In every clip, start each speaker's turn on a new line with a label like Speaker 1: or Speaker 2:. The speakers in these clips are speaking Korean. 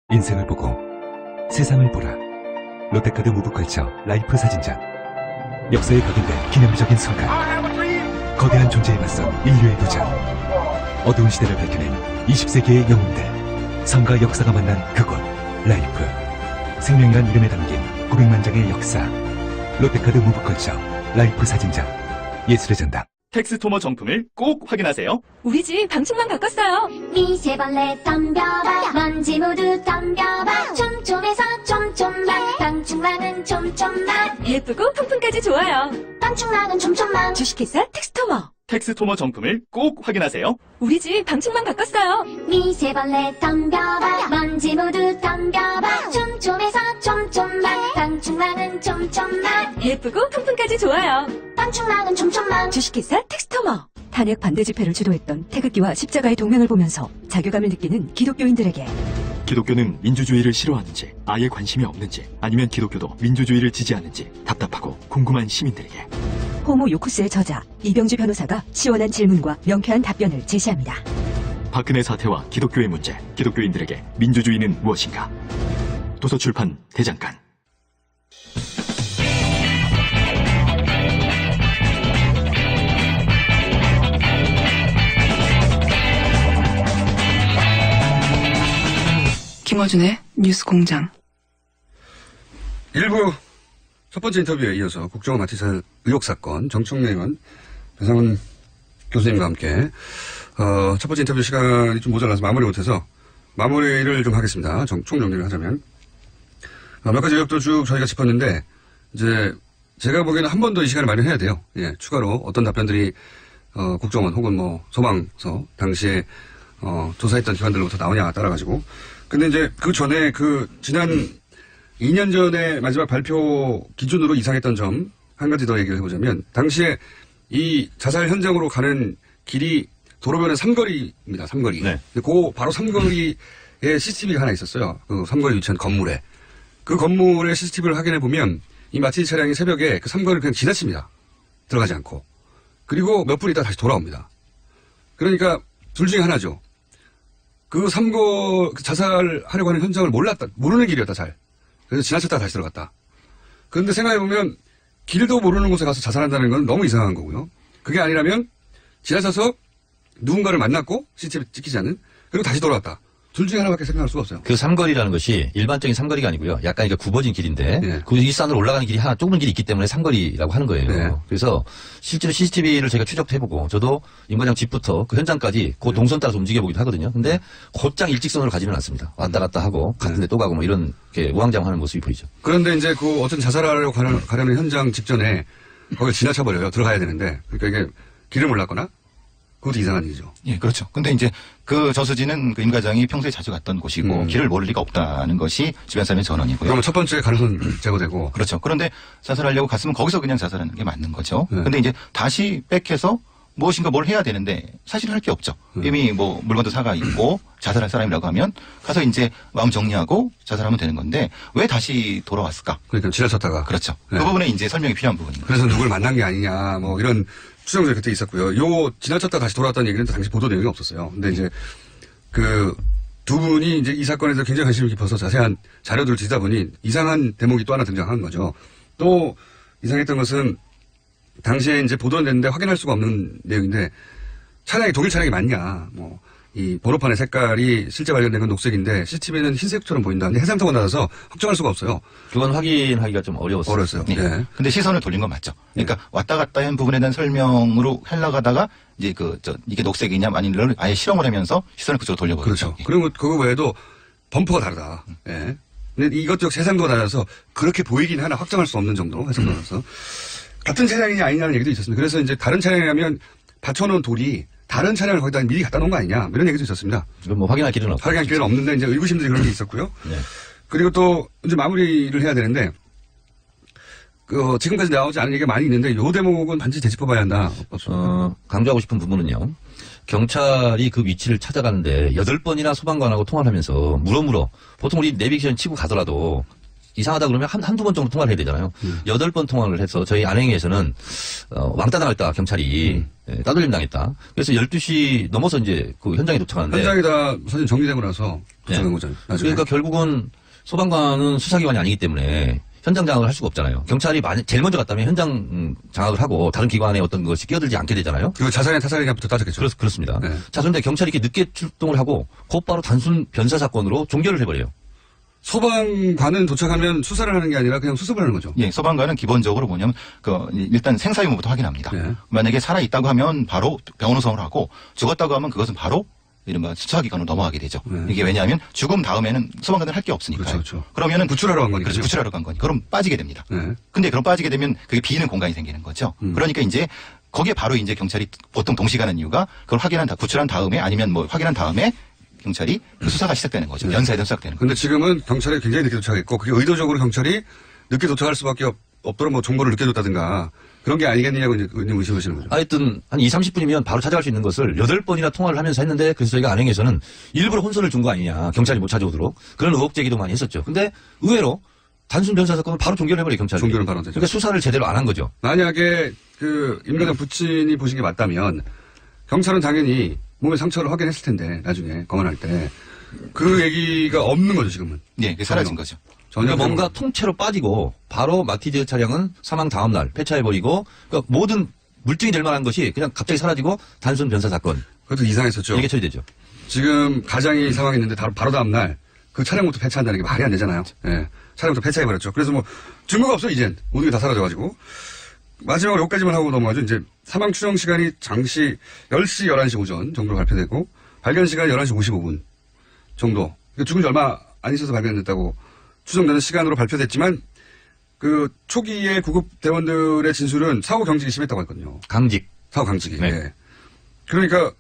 Speaker 1: 인생을 보고 세상을 보라. 롯데카드 무브컬처 라이프 사진전. 역사에 각인된 기념비적인 순간. 거대한 존재에 맞선 인류의 도전. 어두운 시대를 밝혀낸 20세기의 영웅들. 성과 역사가 만난 그곳. 라이프. 생명이란 이름에 담긴 900만 장의 역사. 롯데카드 무브컬처 라이프 사진전. 예술의 전당.
Speaker 2: 텍스토머 정품을 꼭 확인하세요.
Speaker 3: 우리 집 방충망 바꿨어요.
Speaker 4: 미세벌레 덤벼봐 먼지 모두 덤벼봐 촘촘해서 촘촘만 방충망은 촘촘만
Speaker 3: 예쁘고 통풍까지 좋아요.
Speaker 4: 방충망은 촘촘만
Speaker 3: 주식회사 텍스토머.
Speaker 2: 텍스토머 정품을 꼭 확인하세요.
Speaker 3: 우리 집 방충망 바꿨어요.
Speaker 4: 미세벌레 덤벼봐 먼지 모두 덤벼봐 촘촘해서 촘촘만 방충망은 촘촘만
Speaker 3: 예쁘고 통풍까지 좋아요.
Speaker 4: 방충망은 촘촘만
Speaker 3: 주식회사 텍스토머. 탄핵 반대 집회를 주도했던 태극기와 십자가의 동맹을 보면서 자괴감을 느끼는 기독교인들에게
Speaker 5: 기독교는 민주주의를 싫어하는지, 아예 관심이 없는지, 아니면 기독교도 민주주의를 지지하는지 답답하고 궁금한 시민들에게
Speaker 3: 호모 요쿠스의 저자 이병주 변호사가 시원한 질문과 명쾌한 답변을 제시합니다.
Speaker 5: 박근혜 사태와 기독교의 문제, 기독교인들에게 민주주의는 무엇인가? 도서출판 대장간.
Speaker 6: 김어준의 뉴스공장.
Speaker 7: 일부 첫 번째 인터뷰에 이어서 국정원 마티사 의혹 사건 정청래 의원, 배상훈 교수님과 함께 첫 번째 인터뷰 시간이 좀 모자라서 마무리 못해서 마무리를 좀 하겠습니다. 총정리를 하자면 몇 가지 의혹도 쭉 저희가 짚었는데 이제 제가 보기에는 한 번 더 이 시간을 마련해야 돼요. 예, 추가로 어떤 답변들이 국정원 혹은 뭐 소방서 당시에 조사했던 기관들로부터 나오냐 따라가지고. 근데 이제 그 전에 지난 2년 전에 마지막 발표 기준으로 이상했던 점 한 가지 더 얘기를 해보자면 당시에 이 자살 현장으로 가는 길이 도로변의 삼거리입니다. 삼거리.
Speaker 2: 네.
Speaker 7: 그 바로 삼거리에 CCTV가 하나 있었어요. 그 삼거리 위치한 건물에. 그 건물의 CCTV를 확인해 보면 이 마티즈 차량이 새벽에 그 삼거리를 그냥 지나칩니다. 들어가지 않고. 그리고 몇 분 있다 다시 돌아옵니다. 그러니까 둘 중에 하나죠. 자살하려고 하는 현장을 모르는 길이었다, 잘. 그래서 지나쳤다가 다시 들어갔다. 그런데 생각해보면, 길도 모르는 곳에 가서 자살한다는 건 너무 이상한 거고요. 그게 아니라면, 지나쳐서 누군가를 만났고, CCTV 찍히지 않는, 그리고 다시 돌아왔다. 둘 중에 하나밖에 생각할 수가 없어요.
Speaker 8: 그 삼거리라는 것이 일반적인 삼거리가 아니고요. 약간 이게 굽어진 길인데
Speaker 7: 네.
Speaker 8: 그 윗산으로 올라가는 길이 하나 좁은 길이 있기 때문에 삼거리라고 하는 거예요.
Speaker 7: 네.
Speaker 8: 그래서 실제로 CCTV를 저희가 추적도 해보고 저도 임 과장 집부터 그 현장까지 그 동선 따라서 움직여보기도 하거든요. 근데 곧장 일직선으로 가지는 않습니다. 왔다 갔다 하고 같은 데 또 가고 뭐 이런 게 우왕좌왕하는 모습이 보이죠.
Speaker 7: 그런데 이제 어떤 자살하려고 가려는 현장 직전에 거길 지나쳐버려요. 들어가야 되는데. 그러니까 이게 길을 몰랐거나 그것도 이상한 일이죠.
Speaker 9: 예, 그렇죠. 근데 이제 그 저수지는 그 임 과장이 평소에 자주 갔던 곳이고 길을 모를 리가 없다는 것이 주변 사람의 전언이고요.
Speaker 7: 그러면 첫 번째 가능성 제거되고.
Speaker 9: 그렇죠. 그런데 자살하려고 갔으면 거기서 그냥 자살하는 게 맞는 거죠.
Speaker 7: 네.
Speaker 9: 근데 이제 다시 백해서 무엇인가 뭘 해야 되는데 사실 할 게 없죠. 이미 뭐 물건도 사가 있고 자살할 사람이라고 하면 가서 이제 마음 정리하고 자살하면 되는 건데 왜 다시 돌아왔을까?
Speaker 7: 그러니까 지나쳤다가.
Speaker 9: 그렇죠.
Speaker 7: 네.
Speaker 9: 그 부분에 이제 설명이 필요한 부분입니다.
Speaker 7: 그래서 누굴 만난 게 아니냐, 뭐 이런 추정들이 그때 있었고요. 지나쳤다 다시 돌아왔다는 얘기는 당시 보도 내용이 없었어요. 근데 이제 두 분이 이제 이 사건에서 굉장히 관심을 깊어서 자세한 자료들을 뒤다 보니 이상한 대목이 또 하나 등장한 거죠. 또 이상했던 것은 당시에 이제 보도됐는데 확인할 수가 없는 내용인데 독일 차량이 맞냐, 이 번호판의 색깔이 실제 발견된 건 녹색인데 CCTV는 흰색처럼 보인다. 근데 해상도가 낮아서 확정할 수가 없어요.
Speaker 8: 그건 확인하기가 좀 어려웠어요.
Speaker 9: 네.
Speaker 7: 예.
Speaker 9: 근데 시선을 돌린 건 맞죠. 그러니까 왔다 갔다 한 부분에 대한 설명으로 하려가다가 이제 이게 녹색이냐 아니냐를 아예 실험을 하면서 시선을 그쪽으로 돌려버렸죠.
Speaker 7: 그렇죠. 그리고 그거 외에도 범퍼가 다르다. 예. 근데 이것도 해상도가 낮아서 그렇게 보이긴 하나 확정할 수 없는 정도로 해상도가 낮아서 같은 차량이냐 아니냐는 얘기도 있었습니다. 그래서 이제 다른 차량이라면 받쳐놓은 돌이 다른 차량을 거기다 미리 갖다 놓은 거 아니냐 이런 얘기도 있었습니다.
Speaker 8: 이건 뭐 확인할 길은 없고.
Speaker 7: 확인할 길은 없는데 이제 의구심들이 그런 게 있었고요.
Speaker 8: 네.
Speaker 7: 그리고 또 이제 마무리를 해야 되는데 지금까지 나오지 않은 얘기가 많이 있는데 요 대목은 반드시 되짚어봐야 한다.
Speaker 8: 강조하고 싶은 부분은요. 경찰이 그 위치를 찾아가는데 8번이나 소방관하고 통화를 하면서 물어물어 보통 우리 내비게이션 치고 가더라도 이상하다 그러면 한두 번 정도 통화를 해야 되잖아요. 8번 통화를 해서 저희 안행에서는 왕따 당했다, 경찰이. 예, 따돌림 당했다. 그래서 12시 넘어서 이제 그 현장에 도착하는데.
Speaker 7: 현장이 다 사진 정리되고 나서 도착한
Speaker 8: 네.
Speaker 7: 거잖아요. 나중에.
Speaker 8: 그러니까 결국은 소방관은 수사기관이 아니기 때문에 현장 장악을 할 수가 없잖아요. 경찰이 제일 먼저 갔다면 현장 장악을 하고 다른 기관의 어떤 것이 끼어들지 않게 되잖아요.
Speaker 7: 그리고 자살이나 타살이냐부터 따졌겠죠.
Speaker 8: 그렇습니다.
Speaker 7: 네.
Speaker 8: 자, 그런데 경찰이 이렇게 늦게 출동을 하고 곧바로 단순 변사 사건으로 종결을 해버려요.
Speaker 7: 소방관은 도착하면 수사를 하는 게 아니라 그냥 수습을 하는 거죠.
Speaker 9: 예, 소방관은 기본적으로 뭐냐면 일단 생사 유무부터 확인합니다.
Speaker 7: 네.
Speaker 9: 만약에 살아 있다고 하면 바로 병원 후송을 하고 죽었다고 하면 그것은 바로 이른바 수사기관으로 넘어가게 되죠.
Speaker 7: 네.
Speaker 9: 이게 왜냐하면 죽음 다음에는 소방관은 할 게 없으니까요.
Speaker 7: 그렇죠.
Speaker 9: 그러면은
Speaker 7: 구출하러 간 거니까요.
Speaker 9: 그렇죠. 구출하러 간 거니까. 그럼 빠지게 됩니다.
Speaker 7: 네.
Speaker 9: 근데 그럼 빠지게 되면 그게 비는 공간이 생기는 거죠. 그러니까 이제 거기에 바로 이제 경찰이 보통 동시에 가는 이유가 그걸 구출한 다음에 아니면 뭐 확인한 다음에 경찰이 그 수사가 시작되는 거죠. 연사에도 시작되는 거죠.
Speaker 7: 근데 지금은 경찰이 굉장히 늦게 도착했고 그게 의도적으로 경찰이 늦게 도착할 수밖에 없도록 뭐 정보를 늦게 줬다든가 그런 게 아니겠느냐고 이제 의심하시는 거죠.
Speaker 8: 하여튼 한 2, 30분이면 바로 찾아갈 수 있는 것을 8번이나 통화를 하면서 했는데 그래서 저희가 안행에서는 일부러 혼선을 준 거 아니냐. 경찰이 못 찾아오도록. 그런 의혹 제기도 많이 했었죠. 근데 의외로 단순 변사 사건을 바로 종결해버려요, 경찰이.
Speaker 7: 종결은 바로 되죠.
Speaker 8: 그러니까 수사를 제대로 안 한 거죠.
Speaker 7: 만약에 그 임관장 부친이 보신 게 맞다면 경찰은 당연히 몸에 상처를 확인했을 텐데 나중에 검안할 때 그 얘기가 없는 거죠 지금은.
Speaker 9: 예, 그게 사라진 거죠.
Speaker 7: 전혀
Speaker 8: 그러니까 뭔가 통째로 빠지고 바로 마티즈 차량은 사망 다음 날 폐차해버리고 그러니까 모든 물증이 될 만한 것이 그냥 갑자기 사라지고 단순 변사 사건.
Speaker 7: 그것도 이상했었죠.
Speaker 8: 이게 처리되죠.
Speaker 7: 지금 가장이 사망했는데 바로 다음 날 그 차량부터 폐차한다는 게 말이 안 되잖아요. 예. 차량부터 폐차해버렸죠. 그래서 뭐 증거가 없어 이젠 모든 게 다 사라져가지고 마지막으로 여기까지만 하고 넘어가죠. 이제 사망 추정 시간이 장시 10시 11시 오전 정도로 발표되고 발견 시간이 11시 55분 정도. 그러니까 죽은 지 얼마 안 있어서 발견됐다고 추정되는 시간으로 발표됐지만 그 초기에 구급 대원들의 진술은 사고 경직이 심했다고 했거든요.
Speaker 8: 강직.
Speaker 7: 사고 강직이.
Speaker 8: 네.
Speaker 7: 예. 그러니까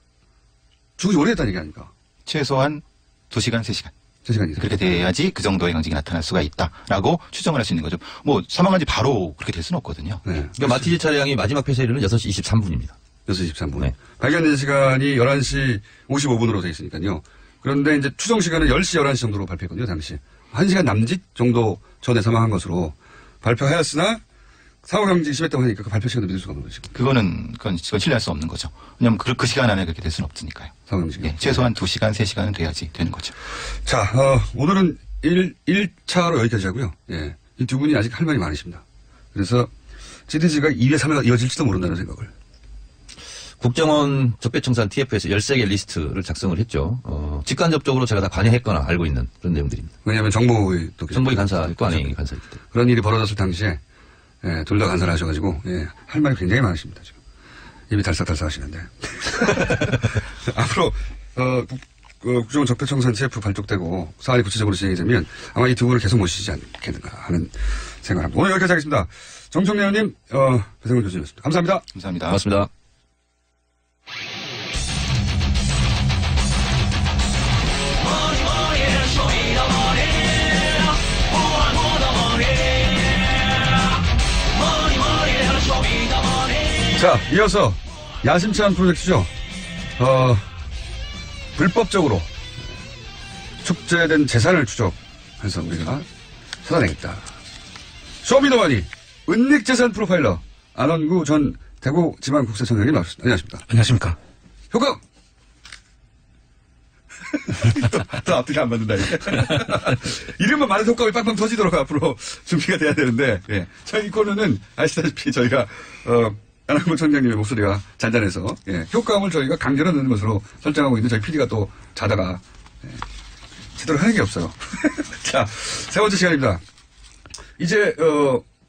Speaker 7: 죽은 지 오래됐다는 얘기 아닙니까?
Speaker 9: 최소한 2시간, 3시간.
Speaker 7: 3시간 이상.
Speaker 9: 그렇게 돼야지 그 정도의 강직이 나타날 수가 있다라고 추정을 할 수 있는 거죠. 뭐 사망한 지 바로 그렇게 될 수는 없거든요.
Speaker 7: 네.
Speaker 8: 그러니까 마티즈 차량이 마지막 폐쇄일은 6시 23분입니다.
Speaker 7: 6시 23분.
Speaker 8: 네.
Speaker 7: 발견된 시간이 11시 55분으로 돼 있으니까요. 그런데 이제 추정 시간은 10시, 11시 정도로 발표했거든요, 당시. 1시간 남짓 정도 전에 사망한 것으로 발표하였으나 사고 경직이 심했다고 하니까 그 발표 시간도 믿을 수가 없는 거죠.
Speaker 9: 그건 신뢰할 수 없는 거죠. 왜냐하면 그 시간 안에 그렇게 될 수는 없으니까요.
Speaker 7: 사고 경직이.
Speaker 9: 예, 최소한 2시간, 3시간은 돼야지 되는 거죠.
Speaker 7: 자, 오늘은 1차로 여기까지 하고요. 예. 이 두 분이 아직 할 말이 많으십니다. 그래서 시리즈가 2회, 3회가 이어질지도 모른다는 생각을.
Speaker 8: 국정원 적폐청산 TF에서 13개 리스트를 작성을 했죠. 직간접적으로 제가 다 관여했거나 알고 있는 그런 내용들입니다.
Speaker 7: 왜냐하면 정보의 또
Speaker 8: 정보위 간사 있고 안행위 간사이기 때문에.
Speaker 7: 그런 일이 벌어졌을 당시에 예, 둘 다 간사를 하셔가지고 예, 할 말이 굉장히 많으십니다. 지금 입이 달싹달싹 하시는데 앞으로 국정원 적폐청산 TF 발족되고 사안이 구체적으로 진행이 되면 아마 이 두 분을 계속 모시지 않겠는가 하는 생각합니다. 오늘 여기까지 하겠습니다. 정청래 의원님, 배상훈 교수님이었습니다. 감사합니다.
Speaker 9: 감사합니다.
Speaker 8: 고맙습니다.
Speaker 7: 자, 이어서 야심찬 프로젝트죠. 불법적으로 축제된 재산을 추적해서 우리가 찾아내겠다. 쇼미더머니 은닉재산 프로파일러 안원구 전 대구지방국세청장님 나오셨습니다. 안녕하십니까.
Speaker 10: 안녕하십니까.
Speaker 7: 효과! 또 앞뒤가 안 맞는다, 이게. 이름만 말해서 효과음이 빵빵 터지도록 앞으로 준비가 돼야 되는데, 예. 자, 이 코너는 아시다시피 저희가, 안원구 청장님의 목소리가 잔잔해서, 예. 효과음을 저희가 강제로 넣는 것으로 설정하고 있는데, 저희 PD가 또 자다가, 예. 제대로 하는 게 없어요. 자, 세 번째 시간입니다. 이제,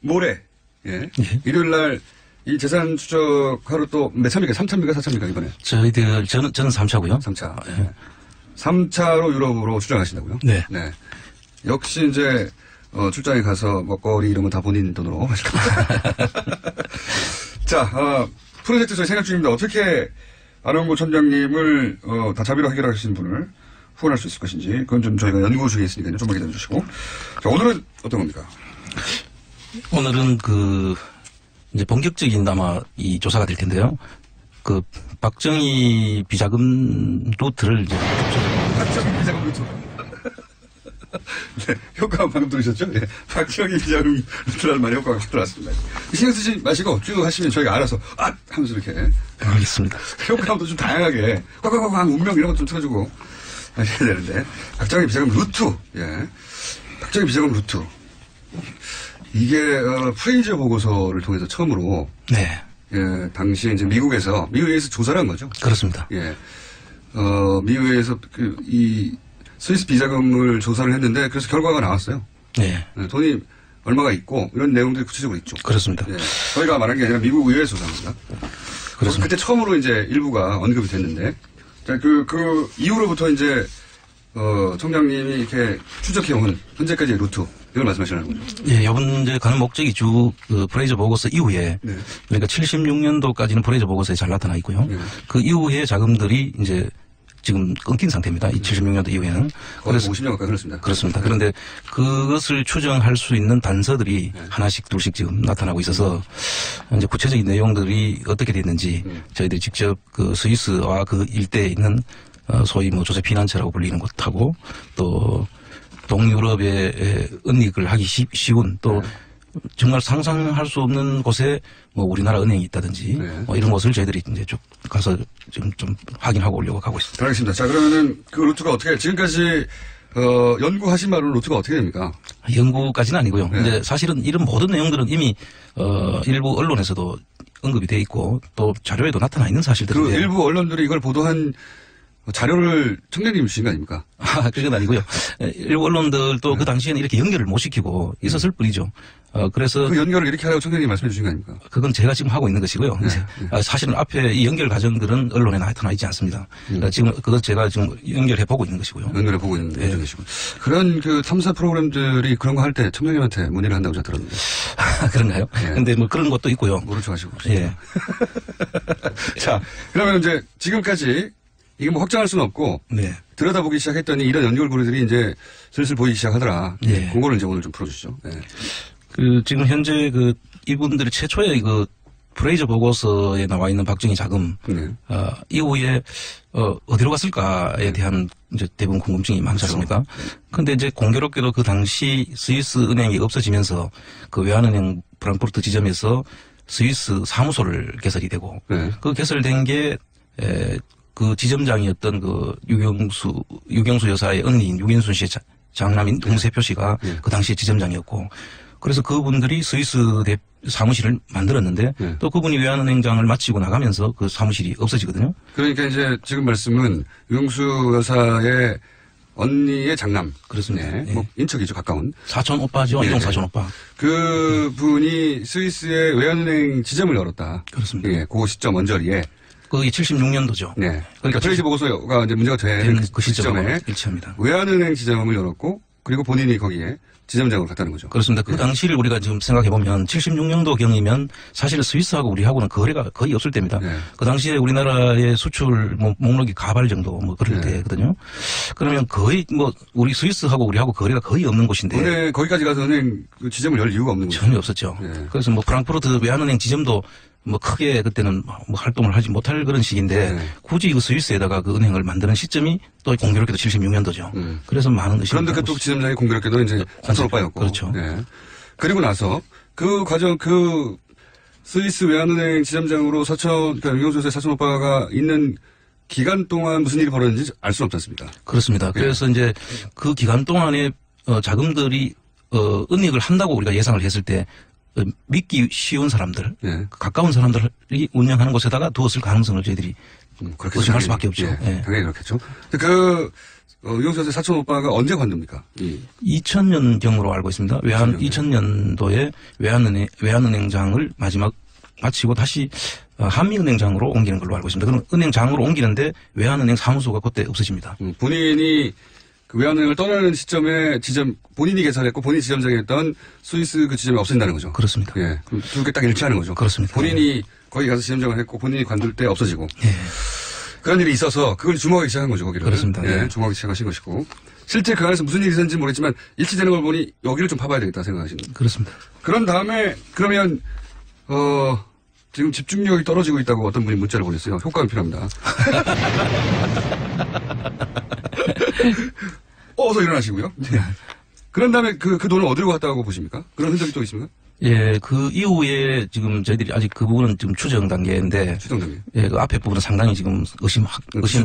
Speaker 7: 모레, 예. 일요일 날, 이 재산 추적하러 또 몇 차입니까? 3차입니까? 4차입니까? 이번에?
Speaker 10: 저는 3차고요.
Speaker 7: 3차. 예. 3차로 유럽으로 출장하신다고요?
Speaker 10: 네.
Speaker 7: 네. 역시 이제, 출장에 가서 먹거리 이런 건 다 본인 돈으로 하실 겁니다. 자, 프로젝트 저희 생각 중입니다. 어떻게 안원구 촌장님을, 다 자비로 해결하신 분을 후원할 수 있을 것인지, 그건 좀 저희가 연구 중에 있으니까요. 좀만 기다려 주시고. 자, 오늘은 어떤 겁니까?
Speaker 10: 오늘은 이제 본격적인 아마 이 조사가 될 텐데요. 박정희 비자금 루트를 이제
Speaker 7: 박정희 비자금 루트. 네, 효과음 방금 들으셨죠? 네. 박정희 비자금 루트라는 말이 효과가 확 들어왔습니다. 신경 쓰지 마시고 쭉 하시면 저희가 알아서, 하면서 이렇게.
Speaker 10: 알겠습니다.
Speaker 7: 효과음도 좀 다양하게, 꽉꽉꽉 운명 이런 것 좀 틀어주고 하셔야 되는데. 박정희 비자금 루트. 예. 박정희 비자금 루트. 이게, 프레이저 보고서를 통해서 처음으로.
Speaker 10: 네.
Speaker 7: 예, 당시에 이제 미국에서 조사를 한 거죠.
Speaker 10: 그렇습니다.
Speaker 7: 예. 미국에서 이 스위스 비자금을 조사를 했는데 그래서 결과가 나왔어요.
Speaker 10: 네.
Speaker 7: 예, 돈이 얼마가 있고 이런 내용들이 구체적으로 있죠.
Speaker 10: 그렇습니다.
Speaker 7: 예. 저희가 말한 게 아니라 미국 의회 조사입니다.
Speaker 10: 그렇습니다.
Speaker 7: 그때 처음으로 이제 일부가 언급이 됐는데 자, 그 이후로부터 이제 총장님이 이렇게 추적해온 현재까지의 루트 이걸 말씀하시는 거죠.
Speaker 10: 예, 이번 이제 가는 목적이 그 프레이저 보고서 이후에
Speaker 7: 네.
Speaker 10: 그러니까 76년도까지는 프레이저 보고서에 잘 나타나 있고요.
Speaker 7: 네.
Speaker 10: 그 이후에 자금들이 이제 지금 끊긴 상태입니다. 이 76년도 이후에는.
Speaker 7: 거의 50년 가까이 흘렀습니다.
Speaker 10: 그렇습니다. 그런데 그것을 추정할 수 있는 단서들이 하나씩 둘씩 지금 나타나고 있어서 이제 구체적인 내용들이 어떻게 됐는지 저희들이 직접 그 스위스와 그 일대에 있는 소위 뭐 조세 피난처라고 불리는 곳하고 또 동유럽의 은닉을 하기 쉬운 또 정말 상상할 수 없는 곳에 뭐 우리나라 은행이 있다든지 뭐 이런 것을 저희들이 이제 쭉 가서 지금 좀 확인하고 오려고 가고 있습니다.
Speaker 7: 알겠습니다. 자, 그러면은 그 루트가 어떻게, 지금까지, 연구하신 바로 루트가 어떻게 됩니까?
Speaker 10: 연구까지는 아니고요.
Speaker 7: 네.
Speaker 10: 근데 사실은 이런 모든 내용들은 이미, 일부 언론에서도 언급이 돼 있고 또 자료에도 나타나 있는 사실들인데.
Speaker 7: 그 일부 언론들이 이걸 보도한 자료를 청장님이 주신 거 아닙니까?
Speaker 10: 그건 아니고요. 일부 언론들도 그 당시에는 이렇게 연결을 못 시키고 있었을 뿐이죠. 그래서.
Speaker 7: 그 연결을 이렇게 하라고 청장님이 말씀해 주신 거 아닙니까?
Speaker 10: 그건 제가 지금 하고 있는 것이고요. 사실은 앞에 이 연결 과정들은 언론에 나타나 있지 않습니다. 지금 그것 제가 지금 연결해 보고 있는 것이고요.
Speaker 7: 연결해 보고 있는 중이시고. 그런 그 탐사 프로그램들이 그런 거 할 때 청장님한테 문의를 한다고 제가 들었는데.
Speaker 10: 그런가요? 근데 뭐 그런 것도 있고요.
Speaker 7: 모른 척 하시고.
Speaker 10: 예.
Speaker 7: 자, 그러면 이제 지금까지 이게 뭐 확장할 수는 없고.
Speaker 10: 네.
Speaker 7: 들여다보기 시작했더니 이런 연결고리들이 이제 슬슬 보이기 시작하더라.
Speaker 10: 예.
Speaker 7: 그거를 이제 오늘 좀 풀어주시죠. 네.
Speaker 10: 지금 현재 이분들이 최초의 프레이저 보고서에 나와 있는 박정희 자금,
Speaker 7: 네.
Speaker 10: 이후에, 어디로 갔을까에 대한 이제 대부분 궁금증이 많지 않습니까? 근데 이제 공교롭게도 그 당시 스위스 은행이 없어지면서 그 외환은행 프랑크푸르트 지점에서 스위스 사무소를 개설이 되고,
Speaker 7: 네.
Speaker 10: 그 개설된 게, 그 지점장이었던 유경수 여사의 언니인 유인순 씨의 장남인 동세표 씨가 그 당시에 지점장이었고, 그래서 그분들이 스위스 사무실을 만들었는데 또 그분이 외환은행장을 마치고 나가면서 그 사무실이 없어지거든요.
Speaker 7: 그러니까 이제 지금 말씀은 유경수 여사의 언니의 장남.
Speaker 10: 그렇습니다.
Speaker 7: 네. 뭐 인척이죠, 가까운.
Speaker 10: 사촌 오빠죠. 이동 사촌 오빠.
Speaker 7: 그 분이 스위스의 외환은행 지점을 열었다.
Speaker 10: 그렇습니다.
Speaker 7: 예, 그 시점 언저리에.
Speaker 10: 그게 76년도죠.
Speaker 7: 네. 그러니까 프레이즈 보고서가 이제 문제가 되는
Speaker 10: 그 시점에
Speaker 7: 시점에
Speaker 10: 일치합니다.
Speaker 7: 외환은행 지점을 열었고 그리고 본인이 거기에 지점장으로 갔다는 거죠.
Speaker 10: 그렇습니다. 그 당시를 우리가 지금 생각해보면 76년도 경이면 사실 스위스하고 우리하고는 거래가 거의 없을 때입니다.
Speaker 7: 네.
Speaker 10: 그 당시에 우리나라의 수출 목록이 가발 정도 그럴 때거든요. 그러면 거의 우리 스위스하고 우리하고 거래가 거의 없는 곳인데.
Speaker 7: 근데 거기까지 가서 은행 그 지점을 열 이유가 없는 거죠.
Speaker 10: 전혀 없었죠.
Speaker 7: 네.
Speaker 10: 그래서 프랑크푸르트 외환은행 지점도 크게 그때는 활동을 하지 못할 그런 시기인데 굳이 그 스위스에다가 그 은행을 만드는 시점이 또 공교롭게도 76년도죠. 그래서 많은 의심이.
Speaker 7: 그런데 그쪽 지점장이 공교롭게도 이제 사촌 오빠였고.
Speaker 10: 그렇죠.
Speaker 7: 네. 그리고 나서 그 과정 스위스 외환은행 지점장으로 그러니까 유경수 여사의 사촌 오빠가 있는 기간 동안 무슨 일이 벌어졌는지 알 수는 없지 않습니까?
Speaker 10: 그렇습니다. 그래서 이제 그 기간 동안에 자금들이 은닉을 한다고 우리가 예상을 했을 때 믿기 쉬운 사람들, 가까운 사람들이 운영하는 곳에다가 두었을 가능성을 저희들이 의심할 수밖에 없죠.
Speaker 7: 예, 당연히 그렇겠죠. 유경수 여사의 사촌 오빠가 언제 관둡니까?
Speaker 10: 2000년경으로 알고 있습니다. 2000년도에 외환은행장을 마치고 다시 한미은행장으로 옮기는 걸로 알고 있습니다. 그럼 은행장으로 옮기는데 외환은행 사무소가 그때 없어집니다.
Speaker 7: 본인이 그 외환은행을 떠나는 시점에 본인이 개설했고 본인이 지점장이었던 스위스 그 지점이 없어진다는 거죠.
Speaker 10: 그렇습니다.
Speaker 7: 예. 두 개 딱 일치하는 거죠.
Speaker 10: 그렇습니다.
Speaker 7: 본인이 거기 가서 지점장을 했고 본인이 관둘 때 없어지고.
Speaker 10: 예.
Speaker 7: 그런 일이 있어서 그걸 주목하기 시작한 거죠, 거기를.
Speaker 10: 그렇습니다.
Speaker 7: 예. 주목하기 시작하신 것이고. 실제 그 안에서 무슨 일이 있었는지 모르겠지만 일치되는 걸 보니 여기를 좀 파봐야 되겠다 생각하시는 거예요.
Speaker 10: 그렇습니다.
Speaker 7: 그런 다음에 그러면 지금 집중력이 떨어지고 있다고 어떤 분이 문자를 보냈어요. 효과가 필요합니다. 어서 일어나시고요. 네. 그런 다음에 그 돈을 어디로 갔다고 보십니까? 그런 흔적이 또 있습니까?
Speaker 10: 예, 그 이후에 지금 저희들이 아직 그 부분은 지금 추정 단계인데.
Speaker 7: 추정 단계.
Speaker 10: 예, 그 앞에 부분은 상당히 지금 의심이.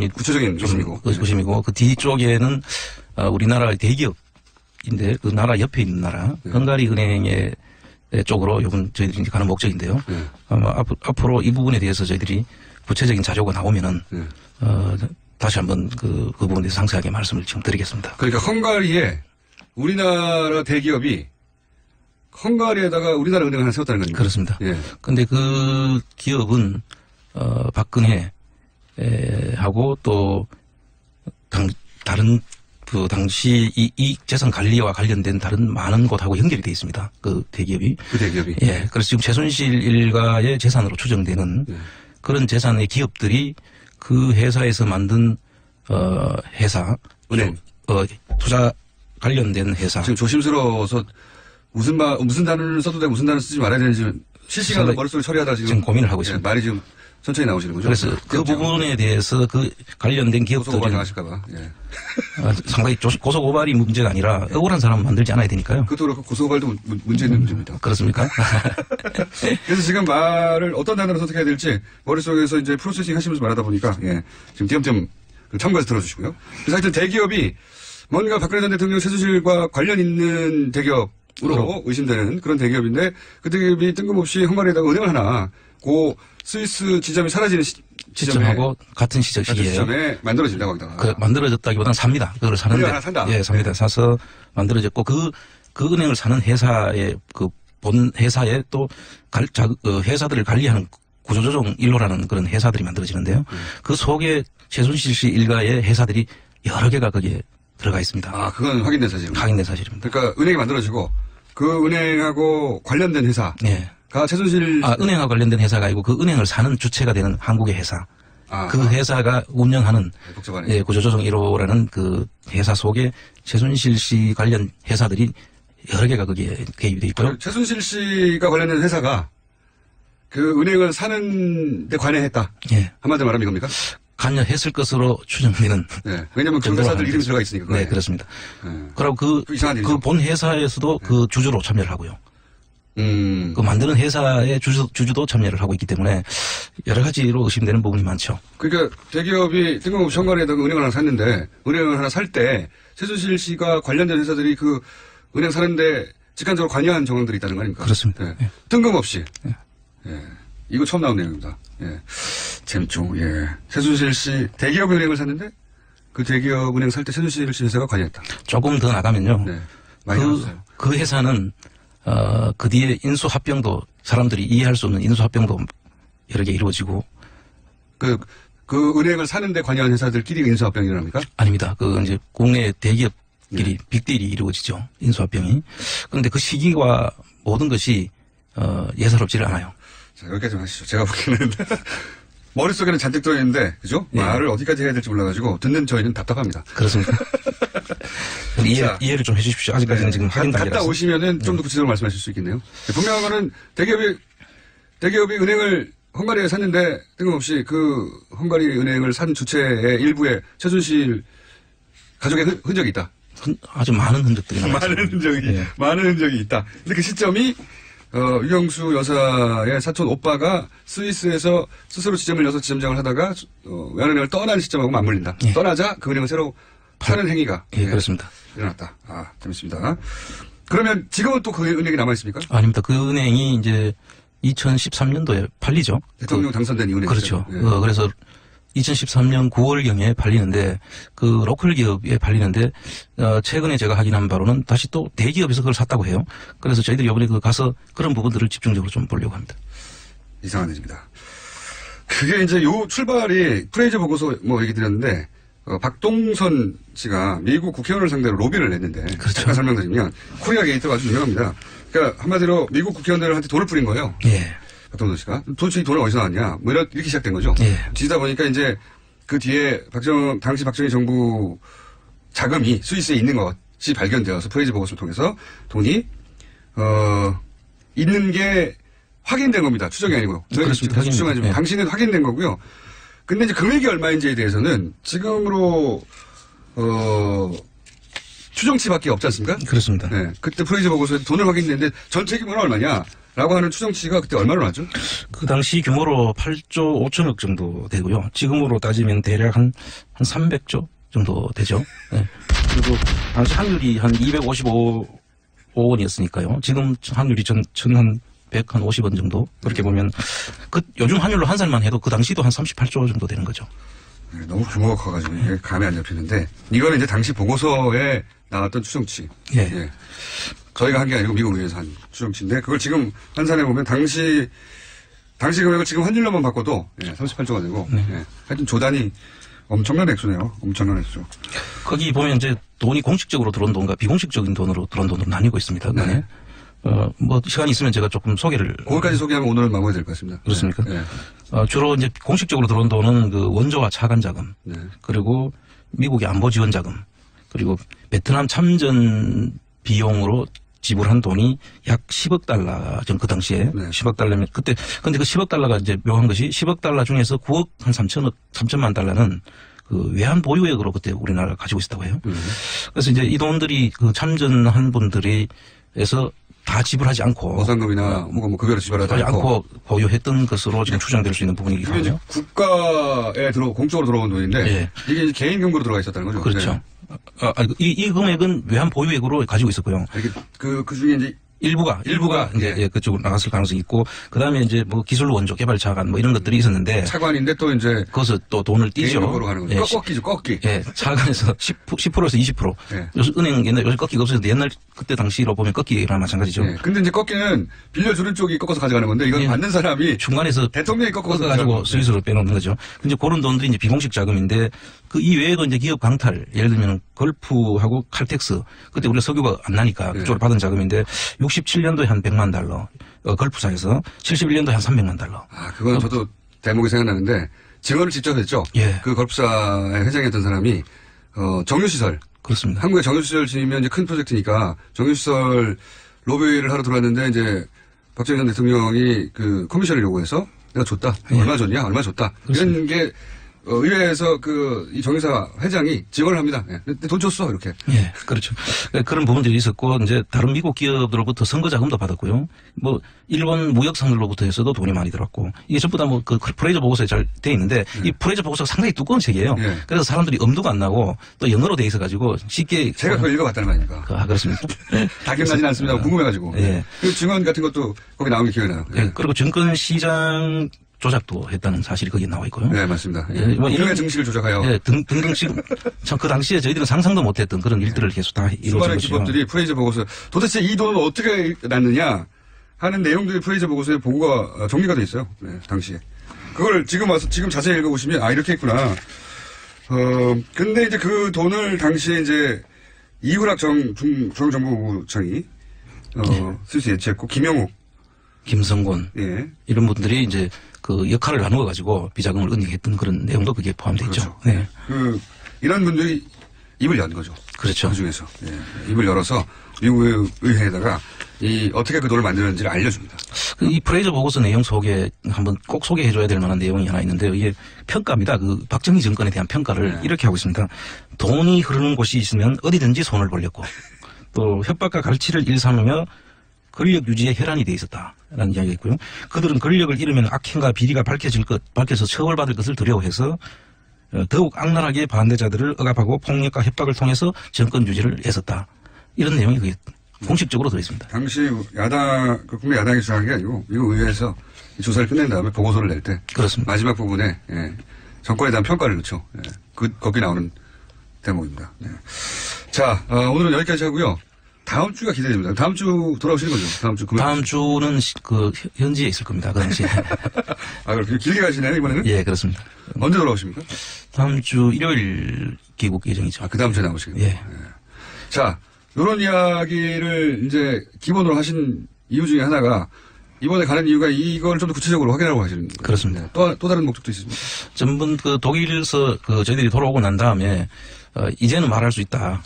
Speaker 7: 구체적인 의심이고.
Speaker 10: 의심이고, 그 뒤쪽에는, 우리나라 대기업인데, 그 나라 옆에 있는 나라, 헝가리 은행의 쪽으로 요번 저희들이 이제 가는 목적인데요. 아마 앞으로 이 부분에 대해서 저희들이 구체적인 자료가 나오면은, 다시 한번 그 부분에 대해서 상세하게 말씀을 지금 드리겠습니다.
Speaker 7: 그러니까 헝가리에 우리나라 대기업이 헝가리에다가 우리나라 은행을 하나 세웠다는 겁니다.
Speaker 10: 그렇습니다.
Speaker 7: 예.
Speaker 10: 근데 그 기업은, 박근혜, 하고 또, 다른, 그 당시 이 재산 관리와 관련된 다른 많은 곳하고 연결이 되어 있습니다. 그 대기업이.
Speaker 7: 그 대기업이.
Speaker 10: 예. 그래서 지금 최순실 일가의 재산으로 추정되는 그런 재산의 기업들이 그 회사에서 만든, 회사.
Speaker 7: 은행.
Speaker 10: 투자 관련된 회사.
Speaker 7: 지금 조심스러워서 무슨 단어를 써도 되고 무슨 단어를 쓰지 말아야 되는지 실시간으로 머릿속에 처리하다 지금
Speaker 10: 고민을 하고 있습니다.
Speaker 7: 말이 지금 천천히 나오시는 거죠?
Speaker 10: 그래서 그 부분에 대해서 그 관련된 기업들은
Speaker 7: 고소고발 당하실까봐. 예.
Speaker 10: 상당히 고소고발이 문제가 아니라 억울한 사람은 만들지 않아야 되니까요.
Speaker 7: 그것도 그렇고 고소고발도 문제 있는 문제입니다.
Speaker 10: 그렇습니까?
Speaker 7: 그래서 지금 말을 어떤 단어로 선택해야 될지 머릿속에서 이제 프로세싱 하시면서 말하다 보니까 예. 지금 띄엄띄엄 참고해서 들어주시고요. 그래서 하여튼 대기업이 뭔가 박근혜 전 대통령 최순실과 관련 있는 대기업으로 의심되는 그런 대기업인데 그 대기업이 뜬금없이 헝가리에다가 은행을 하나 고 스위스 지점이 사라지는
Speaker 10: 시점하고 같은 시기에
Speaker 7: 시점에 만들어진다고 하다가
Speaker 10: 그 만들어졌다기보다는 삽니다. 그걸 사는데
Speaker 7: 하나 산다.
Speaker 10: 예, 삽니다.
Speaker 7: 네.
Speaker 10: 사서 만들어졌고 그 은행을 사는 회사의 그 본 회사에 또 회사들을 관리하는 구조조정 일로라는 그런 회사들이 만들어지는데요. 그 속에 최순실 씨 일가의 회사들이 여러 개가 거기에 들어가 있습니다.
Speaker 7: 아, 그건 확인된 사실입니다.
Speaker 10: 확인된 사실입니다.
Speaker 7: 그러니까 은행이 만들어지고 그 은행하고 관련된 회사.
Speaker 10: 예.
Speaker 7: 최순실.
Speaker 10: 은행과 관련된 회사가 아니고 그 은행을 사는 주체가 되는 한국의 회사. 그 회사가 운영하는
Speaker 7: 복잡하네.
Speaker 10: 구조조정 1호라는 그 회사 속에 최순실 씨 관련 회사들이 여러 개가 거기에 개입이 돼 있고요.
Speaker 7: 최순실 씨가 관련된 회사가 그 은행을 사는 데 관여했다.
Speaker 10: 예.
Speaker 7: 한마디로 말하면 이겁니까?
Speaker 10: 관여했을 것으로 추정되는.
Speaker 7: 네. 왜냐면 그 회사들 이름이 들어가 있으니까.
Speaker 10: 네, 그렇습니다.
Speaker 7: 네.
Speaker 10: 그리고 그 본 회사에서도 그 주주로 참여를 하고요. 그 만드는 회사의 주주도 참여를 하고 있기 때문에 여러 가지로 의심되는 부분이 많죠.
Speaker 7: 그러니까 대기업이 뜬금없이 헝가리에다가 은행을 하나 샀는데 은행을 하나 살 때 최순실 씨가 관련된 회사들이 그 은행 사는데 직간접으로 관여한 정황들이 있다는 거 아닙니까?
Speaker 10: 그렇습니다.
Speaker 7: 네.
Speaker 10: 예.
Speaker 7: 뜬금없이. 예. 이거 처음 나온 내용입니다. 예. 재밌죠. 예. 최순실 씨 대기업 은행을 샀는데 그 대기업 은행 살 때 최순실 씨 회사가 관여했다.
Speaker 10: 조금 더 나가면요.
Speaker 7: 네. 많이 나왔어요.
Speaker 10: 그 회사는 그 뒤에 인수합병도 사람들이 이해할 수 없는 인수합병도 여러 개 이루어지고
Speaker 7: 그 은행을 사는데 관여한 회사들끼리 인수합병이 일어납니까?
Speaker 10: 아닙니다. 이제 국내 대기업끼리 빅딜이 이루어지죠. 인수합병이. 그런데 그 시기와 모든 것이 예사롭지를 않아요.
Speaker 7: 자, 여기까지 좀 하시죠. 제가 보기에는 머릿속에는 잔뜩 들어있는데 그죠?
Speaker 10: 네.
Speaker 7: 말을 어디까지 해야 될지 몰라가지고 듣는 저희는 답답합니다.
Speaker 10: 그렇습니다. 이해를 좀 해주십시오. 아직까지는 지금 확인 단계라서.
Speaker 7: 갔다 오시면은 좀 더 구체적으로 말씀하실 수 있겠네요. 분명한 거는 대기업이 은행을 헝가리에 샀는데 뜬금없이 그 헝가리 은행을 산 주체의 일부에 최순실 가족의 흔적이 있다.
Speaker 10: 아주 많은 흔적들이 남았습니다.
Speaker 7: 많은 흔적이 있다. 근데 그 시점이 유경수 여사의 사촌 오빠가 스위스에서 스스로 지점을 여서 지점장을 하다가 외환은행을 떠나는 시점하고 맞물린다.
Speaker 10: 예.
Speaker 7: 떠나자 그 은행을 새로 사는 행위가
Speaker 10: 예, 그렇습니다.
Speaker 7: 일어났다. 재밌습니다. 그러면 지금은 또 그 은행이 남아 있습니까?
Speaker 10: 아닙니다. 그 은행이 이제 2013년도에 팔리죠.
Speaker 7: 대통령 당선된 이 은행.
Speaker 10: 그렇죠.
Speaker 7: 예.
Speaker 10: 그래서 2013년 9월경에 팔리는데 그 로컬 기업에 팔리는데 최근에 제가 확인한 바로는 다시 또 대기업에서 그걸 샀다고 해요. 그래서 저희들이 이번에 가서 그런 부분들을 집중적으로 좀 보려고 합니다.
Speaker 7: 이상한 일입니다. 그게 이제 요 출발이 프레이저 보고서 얘기 드렸는데 박동선 씨가 미국 국회의원을 상대로 로비를 냈는데
Speaker 10: 그렇죠.
Speaker 7: 잠깐 설명드리면 코리아 게이트가 아주 유명합니다. 그러니까 한마디로 미국 국회의원들한테 돈을 뿌린 거예요.
Speaker 10: 예.
Speaker 7: 박동선 씨가 도대체 이 돈을 어디서 나왔냐 이렇게 시작된 거죠.
Speaker 10: 예.
Speaker 7: 지지다 보니까 이제 그 뒤에 당시 박정희 정부 자금이 스위스에 있는 것이 발견되어서 프레이즈 보고서를 통해서 돈이 있는 게 확인된 겁니다. 추정이 아니고요.
Speaker 10: 그렇습니다.
Speaker 7: 추정하지만 당시는 확인된 거고요. 근데 이제 금액이 얼마인지에 대해서는 지금으로 추정치밖에 없지 않습니까?
Speaker 10: 그렇습니다.
Speaker 7: 네. 그때 프레이저 보고서에 돈을 확인했는데 전체 규모는 얼마냐? 라고 하는 추정치가 그때 얼마로 나왔죠?
Speaker 10: 그 당시 규모로 8조 5천억 정도 되고요. 지금으로 따지면 대략 한 300조 정도 되죠. 네. 그리고 당시 환율이 한 255원이었으니까요. 지금 환율이 한 150원 정도. 그렇게 보면 요즘 환율로 환산만 해도 그 당시도 한 38조 정도 되는 거죠.
Speaker 7: 네, 너무 규모가 커가지고 이게 감이 안 잡히는데 이거는 이제 당시 보고서에 나왔던 추정치.
Speaker 10: 예.
Speaker 7: 저희가 한 게 아니고 미국 의회에서 한 추정치인데 그걸 지금 환산해 보면 당시 금액을 지금 환율로만 바꿔도 38조가 되고 하여튼 조단이 엄청난 액수네요. 엄청난 액수.
Speaker 10: 거기 보면 이제 돈이 공식적으로 들어온 돈과 비공식적인 돈으로 들어온 돈으로 나뉘고 있습니다. 네. 뭐 시간이 있으면 제가 조금 소개를.
Speaker 7: 거기까지 소개하면 오늘은 마무리 될 것 같습니다.
Speaker 10: 그렇습니까?
Speaker 7: 네.
Speaker 10: 주로 이제 공식적으로 들어온 돈은 그 원조와 차관 자금, 그리고 미국의 안보 지원 자금, 그리고 베트남 참전 비용으로 지불한 돈이 약 10억 달러 전 그 당시에 10억 달러면 그때 근데 그 10억 달러가 이제 묘한 것이 10억 달러 중에서 9억 한 3천만 달러는 그 외환 보유액으로 그때 우리나라가 가지고 있었다고 해요. 그래서 이제 이 돈들이 그 참전한 분들에서 다 지불하지 않고
Speaker 7: 보상금이나 뭐 급여로 지불하지
Speaker 10: 않고 보유했던 것으로 지금 추정될 수 있는 부분이기도 하죠.
Speaker 7: 국가에 공적으로 들어온 돈인데 이게 개인 금고로 들어가 있었다는 거죠.
Speaker 10: 그렇죠.
Speaker 7: 네.
Speaker 10: 이 금액은 외환 보유액으로 가지고 있었고요.
Speaker 7: 그 중에 이제
Speaker 10: 일부가 이제 그쪽으로 나갔을 가능성이 있고, 그 다음에 이제 뭐 기술 원조 개발 차관 뭐 이런 것들이 있었는데.
Speaker 7: 차관인데 또 이제.
Speaker 10: 거기서 또 돈을 띄죠.
Speaker 7: 개인적으로 가는 거죠. 꺾기죠, 꺾기.
Speaker 10: 예, 차관에서 10%에서 20%. 요새 은행 요새 꺾기가 없어서 옛날 그때 당시로 보면 꺾기랑 마찬가지죠.
Speaker 7: 근데 이제 꺾기는 빌려주는 쪽이 꺾어서 가져가는 건데 이건 받는 사람이.
Speaker 10: 중간에서.
Speaker 7: 대통령이 꺾어서
Speaker 10: 가지고 스위스로 빼놓는 거죠. 이제 그런 돈들이 이제 비공식 자금인데 그 이외에도 이제 기업 강탈, 예를 들면 걸프하고 칼텍스, 그때 우리가 석유가 안 나니까 그쪽으로 받은 자금인데 67년도에 한 100만 달러, 걸프사에서 71년도에 한 300만 달러.
Speaker 7: 그건 저도 대목이 생각나는데 증언을 직접 했죠. 그 걸프사의 회장이었던 사람이 정유시설.
Speaker 10: 그렇습니다.
Speaker 7: 한국에 정유시설 지으면 이제 큰 프로젝트니까 정유시설 로비를 하러 들어왔는데 이제 박정희 전 대통령이 그 커미션을 요구해서 내가 줬다. 얼마 줬냐? 얼마 줬다. 그렇습니다. 이런 게 의회에서 이 정유사 회장이 증언을 합니다. 근데 돈 줬어 이렇게.
Speaker 10: 예, 그렇죠. 그런 부분들이 있었고 이제 다른 미국 기업들로부터 선거 자금도 받았고요. 뭐 일본 무역상들로부터 해서도 돈이 많이 들었고 이게 전부 다 뭐 그 프레이저 보고서에 잘 돼 있는데 이 프레이저 보고서가 상당히 두꺼운 책이에요. 그래서 사람들이 엄두가 안 나고 또 영어로 돼 있어가지고 쉽게.
Speaker 7: 제가 그걸 읽어봤다는 거 아닙니까?
Speaker 10: 그렇습니다.
Speaker 7: 다 기억나지는 않습니다. 궁금해가지고. 그 증언 같은 것도 거기 나온 게 기억이 나요.
Speaker 10: 그리고 증권시장 조작도 했다는 사실이 거기에 나와 있고요.
Speaker 7: 네, 맞습니다.
Speaker 10: 뭐
Speaker 7: 이런 증시를 조작하여.
Speaker 10: 등등식 참 그 당시에 저희들은 상상도 못했던 그런 일들을 계속 다 이루어진
Speaker 7: 수많은
Speaker 10: 것이죠.
Speaker 7: 기법들이 프레이저 보고서 도대체 이 돈은 어떻게 났느냐 하는 내용들이 프레이저 보고서에 보고가 정리가 돼 있어요. 네, 당시에. 그걸 지금 와서 지금 자세히 읽어보시면 이렇게 했구나. 근데 이제 그 돈을 당시에 이제 이후락 중앙정보부장이 스위스 예치했고 김영욱,
Speaker 10: 김성곤 이런 분들이 이제 그 역할을 나누어 가지고 비자금을 은닉했던 그런 내용도 그게 포함되어 있죠.
Speaker 7: 그렇죠. 이런 분들이 입을 연 거죠.
Speaker 10: 그렇죠.
Speaker 7: 그 중에서 입을 열어서 미국 의회에다가 어떻게 그 돈을 만드는지를 알려줍니다.
Speaker 10: 이 프레이저 보고서 내용 속에 한번 꼭 소개해줘야 될 만한 내용이 하나 있는데요. 이게 평가입니다. 그 박정희 정권에 대한 평가를 이렇게 하고 있습니다. 돈이 흐르는 곳이 있으면 어디든지 손을 벌렸고 또 협박과 갈취를 일삼으며 권력 유지에 혈안이 돼 있었다라는 이야기가 있고요. 그들은 권력을 잃으면 악행과 비리가 밝혀서 처벌받을 것을 두려워해서 더욱 악랄하게 반대자들을 억압하고 폭력과 협박을 통해서 정권 유지를 애썼다. 이런 내용이 그게 공식적으로 들어있습니다.
Speaker 7: 당시 국내 야당이 주장한 게 아니고 미국 의회에서 조사를 끝낸 다음에 보고서를 낼 때
Speaker 10: 그렇습니다.
Speaker 7: 마지막 부분에 정권에 대한 평가를 넣죠. 거기 나오는 대목입니다. 자, 오늘은 여기까지 하고요. 다음 주가 기대됩니다. 다음 주 돌아오시는 거죠? 다음 주 금요일.
Speaker 10: 다음 주는 그 현지에 있을 겁니다. 그 당시에.
Speaker 7: 그렇게 길게 가시나요, 이번에는?
Speaker 10: 예, 그렇습니다.
Speaker 7: 언제 돌아오십니까?
Speaker 10: 다음 주 일요일 귀국 예정이죠.
Speaker 7: 그 다음 주에 나오시겠네요.
Speaker 10: 예.
Speaker 7: 자, 이런 이야기를 이제 기본으로 하신 이유 중에 하나가 이번에 가는 이유가 이걸 좀 더 구체적으로 확인하고 가시는 거예요.
Speaker 10: 그렇습니다.
Speaker 7: 또 다른 목적도 있습니다.
Speaker 10: 전번 그 독일에서 저희들이 돌아오고 난 다음에 이제는 말할 수 있다.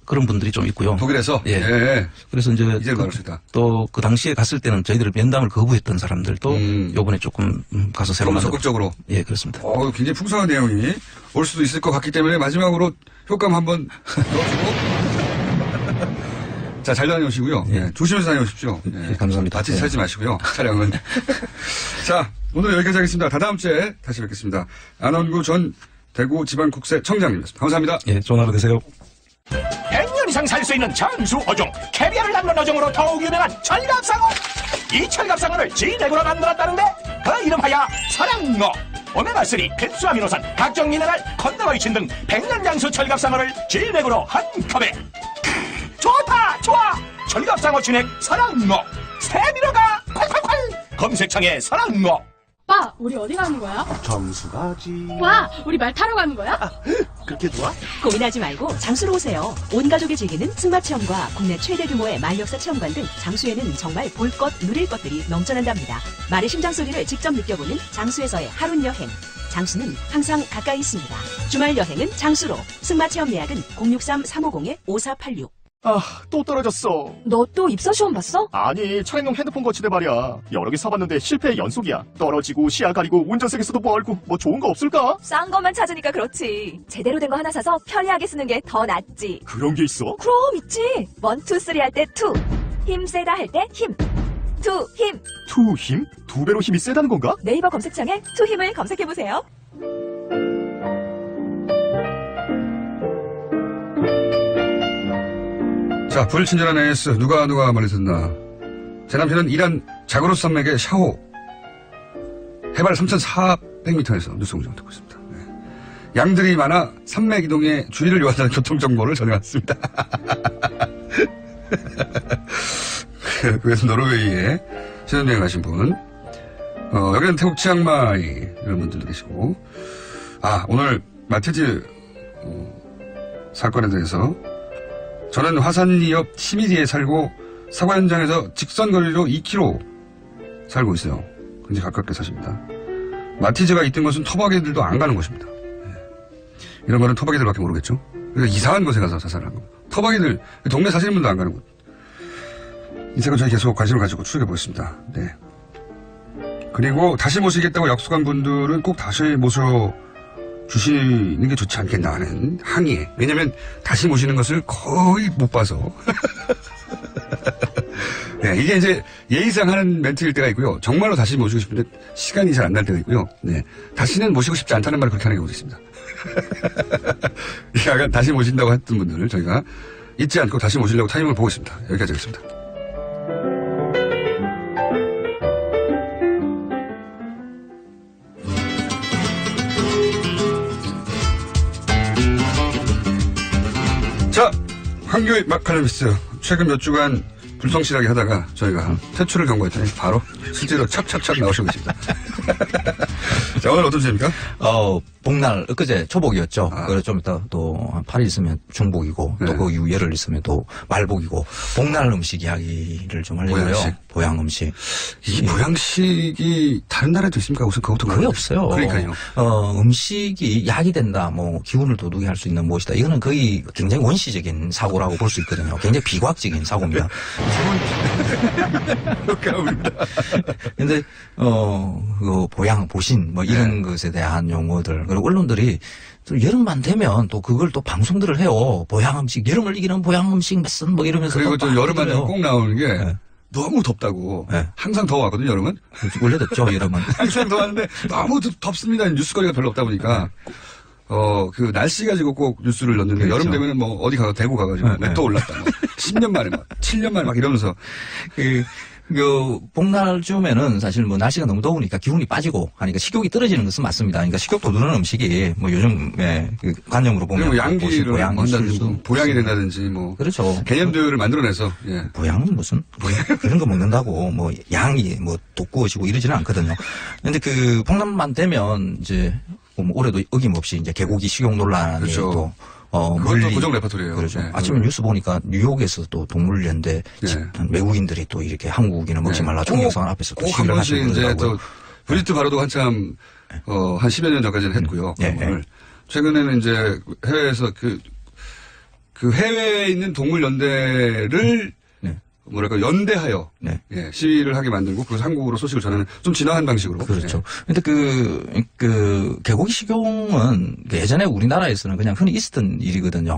Speaker 10: 그런 분들이 좀 있고요.
Speaker 7: 독일에서?
Speaker 10: 그래서 이제
Speaker 7: 말할 수 있다.
Speaker 10: 또 그 당시에 갔을 때는 저희들을 면담을 거부했던 사람들도 요번에 조금 가서 새로
Speaker 7: 좀 적극적으로.
Speaker 10: 예, 그렇습니다.
Speaker 7: 굉장히 풍성한 내용이 올 수도 있을 것 같기 때문에 마지막으로 효과음 한번 넣어주고 자, 잘 다녀오시고요.
Speaker 10: 예.
Speaker 7: 예, 조심해서 다녀오십시오. 예.
Speaker 10: 감사합니다.
Speaker 7: 마티즈 살지 마시고요. 차량은. 자, 오늘 여기까지 하겠습니다. 다다음 주에 다시 뵙겠습니다. 안원구 전 대구지방국세 청장님이었습니다. 감사합니다.
Speaker 10: 예, 좋은 하루 되세요.
Speaker 11: 100년 이상 살 수 있는 장수 어종, 캐비아를 담는 어종으로 더욱 유명한 철갑상어. 이 철갑상어를 진액으로 만들었다는데 그 이름하여 설악어. 오메가3, 필수아미노산, 각종 미네랄, 컨드로이친 등 100년 장수 철갑상어를 진액으로 한 컵에. 좋다, 좋아. 철갑상어 진액 설악어. 스테미너가 콸콸콸. 검색창에 설악어.
Speaker 12: 오빠, 우리 어디 가는 거야?
Speaker 11: 점수 가지.
Speaker 12: 와, 우리 말 타러 가는 거야?
Speaker 11: 그렇게 좋아?
Speaker 3: 고민하지 말고 장수로 오세요. 온 가족이 즐기는 승마 체험과 국내 최대 규모의 말 역사 체험관 등 장수에는 정말 볼 것, 누릴 것들이 넘쳐난답니다. 말의 심장 소리를 직접 느껴보는 장수에서의 하룬 여행. 장수는 항상 가까이 있습니다. 주말 여행은 장수로. 승마 체험 예약은 063-350-5486.
Speaker 11: 또 떨어졌어.
Speaker 3: 너 또 입사 시험 봤어?
Speaker 11: 아니, 차량용 핸드폰 거치대 말이야. 여러 개 사봤는데 실패의 연속이야. 떨어지고 시야 가리고 운전석에서도 멀고 뭐 좋은 거 없을까?
Speaker 3: 싼 것만 찾으니까 그렇지. 제대로 된 거 하나 사서 편리하게 쓰는 게 더 낫지.
Speaker 11: 그런 게 있어?
Speaker 3: 그럼 있지. 1, 2, 3 할 때 2. 힘 세다 할 때 힘. 2 힘.
Speaker 11: 투 힘? 2배로 힘이 세다는 건가?
Speaker 3: 네이버 검색창에 2 힘을 검색해보세요.
Speaker 7: 자, 불친절한 AS. 누가 말을 듣나. 제 남편은 이란 자그로스 산맥의 샤호. 해발 3,400m에서 뉴스공장 듣고 있습니다. 네. 양들이 많아 산맥 이동에 주의를 요한다는 교통정보를 전해왔습니다. 그래서 노르웨이에 신혼여행 가신 분. 여기는 태국 치앙마이 이런 분들도 계시고. 오늘 마티즈 사건에 대해서 저는 화산리 옆 시미리에 살고 사고 현장에서 직선거리로 2km 살고 있어요. 굉장히 가깝게 사십니다. 마티즈가 있던 곳은 토박이들도 안 가는 곳입니다. 이런 거는 토박이들밖에 모르겠죠. 그래서 이상한 곳에 가서 자살을 한 겁니다. 토박이들, 동네 사시는 분도 안 가는 곳. 이 사건 저희 계속 관심을 가지고 추적해보겠습니다. 네. 그리고 다시 모시겠다고 약속한 분들은 꼭 다시 모셔주시는 게 좋지 않겠나 하는 항의에. 왜냐면 다시 모시는 것을 거의 못 봐서. 네, 이게 이제 예의상 하는 멘트일 때가 있고요. 정말로 다시 모시고 싶은데 시간이 잘 안 날 때가 있고요. 네. 다시는 모시고 싶지 않다는 말을 그렇게 하는 경우도 있습니다. 약간 다시 모신다고 했던 분들을 저희가 잊지 않고 다시 모시려고 타이밍을 보고 있습니다. 여기까지 하겠습니다. 자, 황교익 마칼럼니스트. 최근 몇 주간 불성실하게 하다가 저희가 퇴출을 경고했더니 바로 실제로 착착착 나오시고 계십니다. 자, 오늘 어떤 주제입니까?
Speaker 8: 복날, 엊그제 초복이었죠. 그래서 좀 이따 또 한 8일 있으면 중복이고,
Speaker 7: 네.
Speaker 8: 또 그 이후 열흘 있으면 또 말복이고, 복날 음식 이야기를 좀 하려고요.
Speaker 7: 보양식?
Speaker 8: 보양 음식.
Speaker 7: 이 보양식이 다른 나라에도 있습니까? 우선 그것도
Speaker 8: 거의 없어요.
Speaker 7: 그러니까요.
Speaker 8: 음식이 약이 된다, 뭐, 기운을 돋우게 할 수 있는 무엇이다. 이거는 거의 굉장히 원시적인 사고라고 볼 수 있거든요. 굉장히 비과학적인 사고입니다. 근데, 그 보양, 보신, 뭐, 이런 것에 대한 용어들. 그리고 언론들이 또 여름만 되면 또 그걸 또 방송들을 해요. 보양 음식, 여름을 이기는 보양 음식 몇선 뭐 이러면서.
Speaker 7: 그리고 또 여름만 되면 꼭 나오는 게
Speaker 8: 네.
Speaker 7: 너무 덥다고.
Speaker 8: 네.
Speaker 7: 항상 더워하거든요, 여름은.
Speaker 8: 원래 덥죠, 여름은.
Speaker 7: 항상 더웠는데 너무 덥습니다. 뉴스거리가 별로 없다 보니까. 그 날씨 가지고 꼭 뉴스를 넣는데
Speaker 8: 그렇죠.
Speaker 7: 여름 되면은 뭐 어디 가서 대구 가가지고
Speaker 8: 네.
Speaker 7: 또 올랐다. 뭐 10년 만에 막 7년 만에 막 이러면서
Speaker 8: 복날쯤에는 사실 뭐 날씨가 너무 더우니까 기운이 빠지고 하니까 식욕이 떨어지는 것은 맞습니다. 그러니까 식욕 돋우는 음식이 뭐 요즘에 그 관념으로 보면
Speaker 7: 그리고 양기를
Speaker 8: 보양일
Speaker 7: 한다든지
Speaker 8: 수도
Speaker 7: 뭐 보양이 된다든지 뭐
Speaker 8: 그렇죠.
Speaker 7: 개념들을 만들어내서 예.
Speaker 8: 보양은 무슨 그런 거 먹는다고 뭐 양이 뭐 돋구어지고 이러지는 않거든요. 근데 그 복날만 되면 이제 뭐 올해도 어김없이 이제 개고기 식용 논란이
Speaker 7: 그렇죠.
Speaker 8: 또
Speaker 7: 그것도 고정 레퍼토리예요.
Speaker 8: 그렇죠.
Speaker 7: 네.
Speaker 8: 아침에 뉴스 보니까 뉴욕에서 또 동물연대
Speaker 7: 네.
Speaker 8: 외국인들이 또 이렇게 한국인을 먹지 말라 총영상 앞에서 또
Speaker 7: 꼭 한
Speaker 8: 시위를
Speaker 7: 번씩
Speaker 8: 하시고
Speaker 7: 이제
Speaker 8: 그러더라고요.
Speaker 7: 또 브리트 바로도 한참 한 10여 년 전까지는 했고요.
Speaker 8: 네.
Speaker 7: 그런 거를. 최근에는 이제 해외에서 그 해외에 있는 동물연대를 뭐랄까 연대하여
Speaker 10: 네.
Speaker 7: 예, 시위를 하게 만들고 그래서 한국으로 소식을 전하는 좀 진화한 방식으로.
Speaker 10: 그렇죠. 근데 개고기 식용은 예전에 우리나라에서는 그냥 흔히 있었던 일이거든요.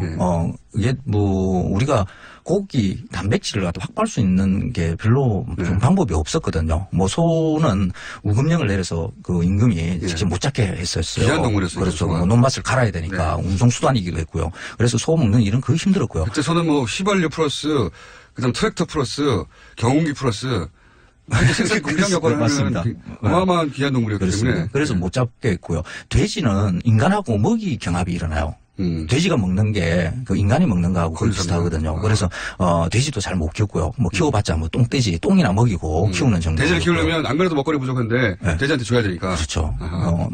Speaker 10: 이게 우리가 고기 단백질을 갖다 확보할 수 있는 게 별로 좀 방법이 없었거든요. 소는 우금령을 내려서 그 임금이 직접 못 잡게 했었어요.
Speaker 7: 귀한 동물이었어요.
Speaker 10: 그렇죠. 논밭을 갈아야 되니까 운송수단이기도 했고요. 그래서 소 먹는 일은 거의 힘들었고요.
Speaker 7: 그때 소는 휘발유 플러스 그다음 트랙터 플러스 경운기 플러스 생산 공장 역할을
Speaker 10: 맞습니다.
Speaker 7: 하는 어마어마한 귀한 동물이었기
Speaker 10: 그렇습니다.
Speaker 7: 때문에.
Speaker 10: 그래서 못 잡게 했고요. 돼지는 인간하고 먹이 경합이 일어나요. 돼지가 먹는 게 그 인간이 먹는 거하고 거의 비슷하거든요. 그래서 돼지도 잘 못 키웠고요. 키워봤자 똥돼지 똥이나 먹이고 키우는 정도.
Speaker 7: 돼지를 키우려면 안 그래도 먹거리 부족한데 돼지한테 줘야 되니까.
Speaker 10: 그렇죠.